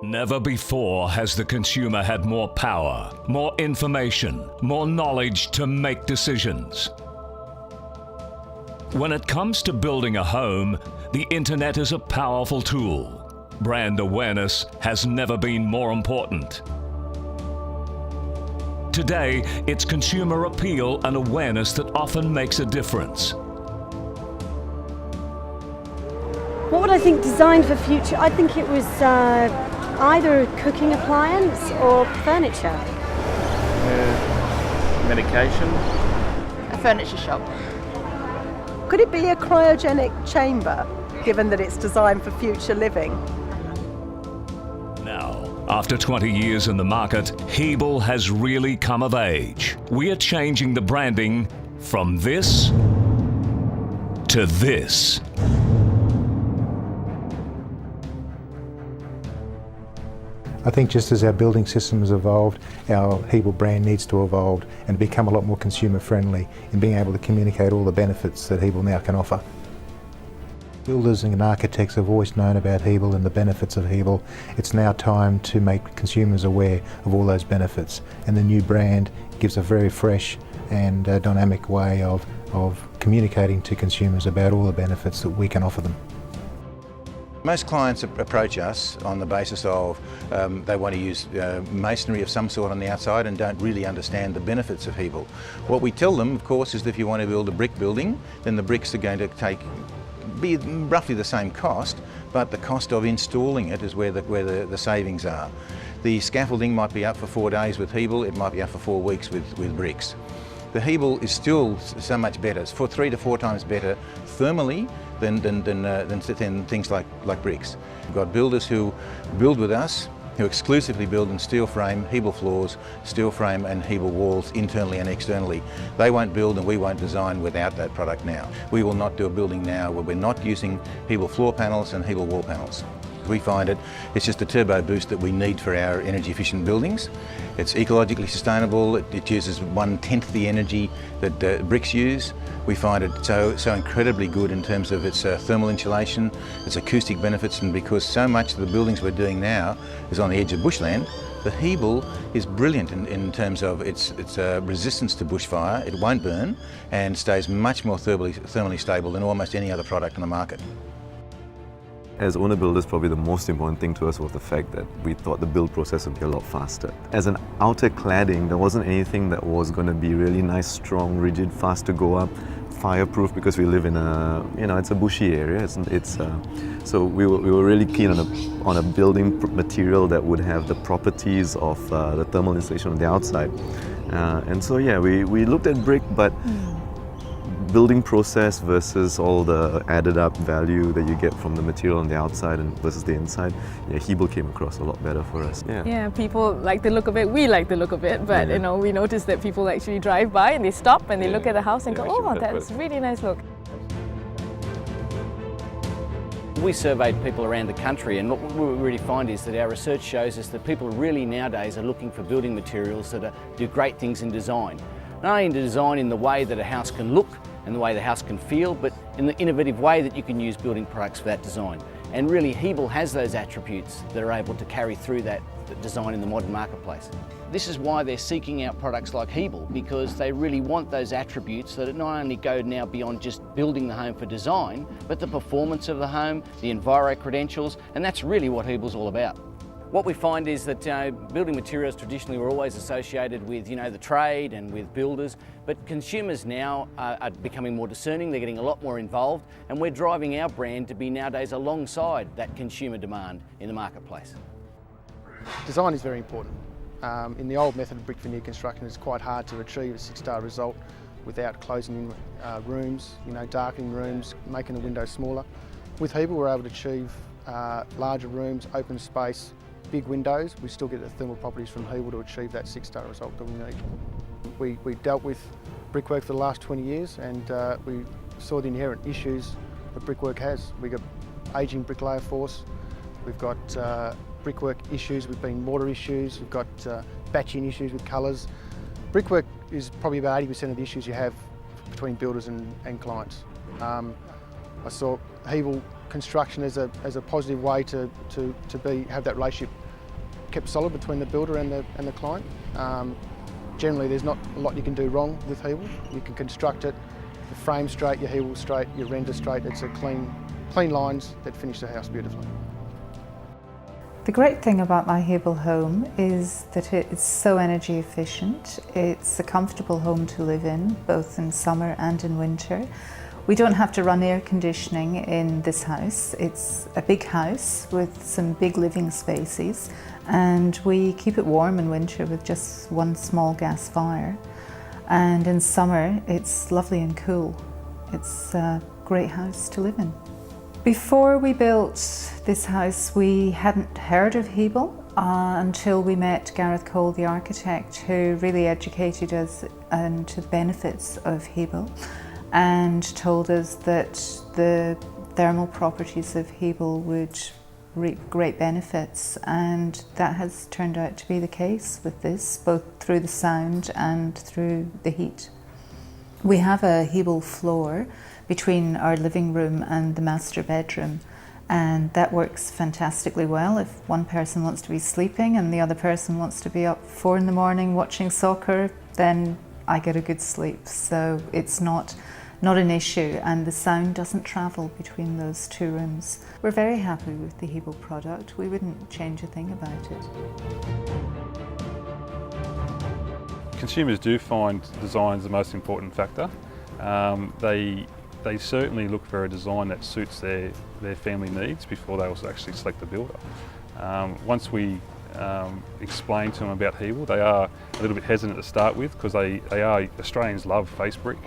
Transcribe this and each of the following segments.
Never before has the consumer had more power, more information, more knowledge to make decisions. When it comes to building a home, the internet is a powerful tool. Brand awareness has never been more important. Today, it's consumer appeal and awareness that often makes a difference. What would I think designed for future? I think it was either a cooking appliance or furniture. Medication. A furniture shop. Could it be a cryogenic chamber, given that it's designed for future living? Now, after 20 years in the market, Hebel has really come of age. We are changing the branding from this to this. I think just as our building system has evolved, our Hebel brand needs to evolve and become a lot more consumer friendly in being able to communicate all the benefits that Hebel now can offer. Builders and architects have always known about Hebel and the benefits of Hebel. It's now time to make consumers aware of all those benefits, and the new brand gives a very fresh and dynamic way of communicating to consumers about all the benefits that we can offer them. Most clients approach us on the basis of they want to use masonry of some sort on the outside and don't really understand the benefits of Hebel. What we tell them, of course, is that if you want to build a brick building, then the bricks are going to be roughly the same cost, but the cost of installing it is where the savings are. The scaffolding might be up for 4 days with Hebel, it might be up for 4 weeks with bricks. The Hebel is still so much better. It's 3 to 4 times better thermally than things like bricks. We've got builders who build with us, who exclusively build in steel frame, Hebel floors, steel frame and Hebel walls internally and externally. They won't build and we won't design without that product now. We will not do a building now where we're not using Hebel floor panels and Hebel wall panels. We find it's just a turbo boost that we need for our energy efficient buildings. It's ecologically sustainable, it uses 1/10 the energy that bricks use. We find it so incredibly good in terms of its thermal insulation, its acoustic benefits, and because so much of the buildings we're doing now is on the edge of bushland, the Hebel is brilliant in terms of its resistance to bushfire. It won't burn and stays much more thermally stable than almost any other product on the market. As owner builders, probably the most important thing to us was the fact that we thought the build process would be a lot faster. As an outer cladding, there wasn't anything that was going to be really nice, strong, rigid, fast to go up, fireproof, because we live in a, it's a bushy area. So we were really keen on a building material that would have the properties of the thermal insulation on the outside. And so yeah, we looked at brick, but building process versus all the added up value that you get from the material on the outside and versus the inside, Hebel came across a lot better for us. Yeah, people like the look of it, we like the look of it, but we noticed that people actually drive by and they stop and they look at the house and go, oh, that's a really nice look. We surveyed people around the country, and what we really find is that our research shows us that people really nowadays are looking for building materials that do great things in design. Not only in design in the way that a house can look and the way the house can feel, but in the innovative way that you can use building products for that design. And really, Hebel has those attributes that are able to carry through that design in the modern marketplace. This is why they're seeking out products like Hebel, because they really want those attributes that not only go now beyond just building the home for design, but the performance of the home, the enviro credentials, and that's really what Hebel's all about. What we find is that building materials traditionally were always associated with the trade and with builders, but consumers now are becoming more discerning, they're getting a lot more involved, and we're driving our brand to be nowadays alongside that consumer demand in the marketplace. Design is very important. In the old method of brick veneer construction, it's quite hard to achieve a 6-star result without closing in rooms, darkening rooms, making the windows smaller. With Hebel, we're able to achieve larger rooms, open space, big windows. We still get the thermal properties from Hebel to achieve that 6-star result that we need. We dealt with brickwork for the last 20 years and we saw the inherent issues that brickwork has. We've got ageing bricklayer force, we've got brickwork issues, we've been mortar issues, we've got batching issues with colours. Brickwork is probably about 80% of the issues you have between builders and clients. I saw Hebel construction as a positive way to have that relationship kept solid between the builder and the client. Generally, there's not a lot you can do wrong with Hebel. You can construct it, the frame straight, your Hebel straight, your render straight. It's a clean lines that finish the house beautifully. The great thing about my Hebel home is that it's so energy efficient. It's a comfortable home to live in, both in summer and in winter. We don't have to run air conditioning in this house. It's a big house with some big living spaces, and we keep it warm in winter with just one small gas fire. And in summer, it's lovely and cool. It's a great house to live in. Before we built this house, we hadn't heard of Hebel until we met Gareth Cole, the architect, who really educated us into the benefits of Hebel and told us that the thermal properties of Hebel would reap great benefits, and that has turned out to be the case with this, both through the sound and through the heat. We have a Hebel floor between our living room and the master bedroom, and that works fantastically well. If one person wants to be sleeping and the other person wants to be up 4 in the morning watching soccer, then I get a good sleep. So it's not an issue, and the sound doesn't travel between those two rooms. We're very happy with the Hebel product. We wouldn't change a thing about it. Consumers do find design is the most important factor. They certainly look for a design that suits their family needs before they also actually select the builder. Once we explain to them about Hebel, they are a little bit hesitant to start with, because Australians love face brick.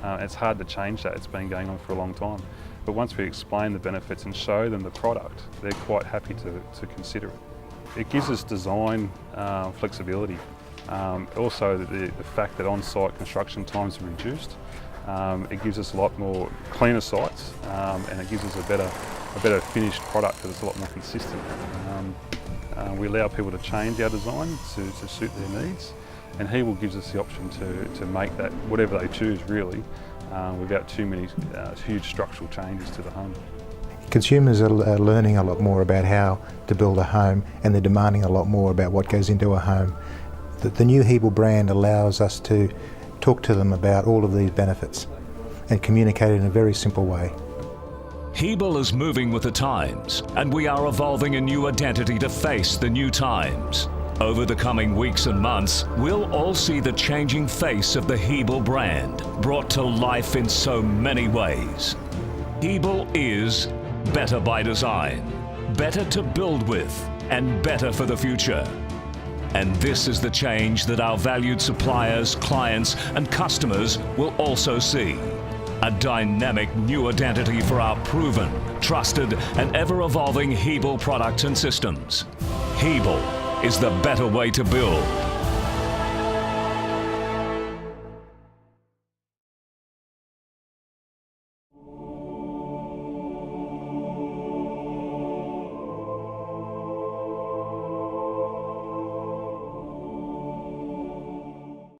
It's hard to change that. It's been going on for a long time. But once we explain the benefits and show them the product, they're quite happy to consider it. It gives us design flexibility. Also the fact that on-site construction times are reduced. It gives us a lot more cleaner sites, and it gives us a better finished product because it's a lot more consistent. We allow people to change our design to suit their needs, and Hebel gives us the option to make that whatever they choose, really, without too many huge structural changes to the home. Consumers are learning a lot more about how to build a home, and they're demanding a lot more about what goes into a home. The new Hebel brand allows us to talk to them about all of these benefits and communicate it in a very simple way. Hebel is moving with the times, and we are evolving a new identity to face the new times. Over the coming weeks and months, we'll all see the changing face of the Hebel brand, brought to life in so many ways. Hebel is better by design, better to build with, and better for the future. And this is the change that our valued suppliers, clients, and customers will also see. A dynamic new identity for our proven, trusted, and ever-evolving Hebel products and systems. Hebel is the better way to build.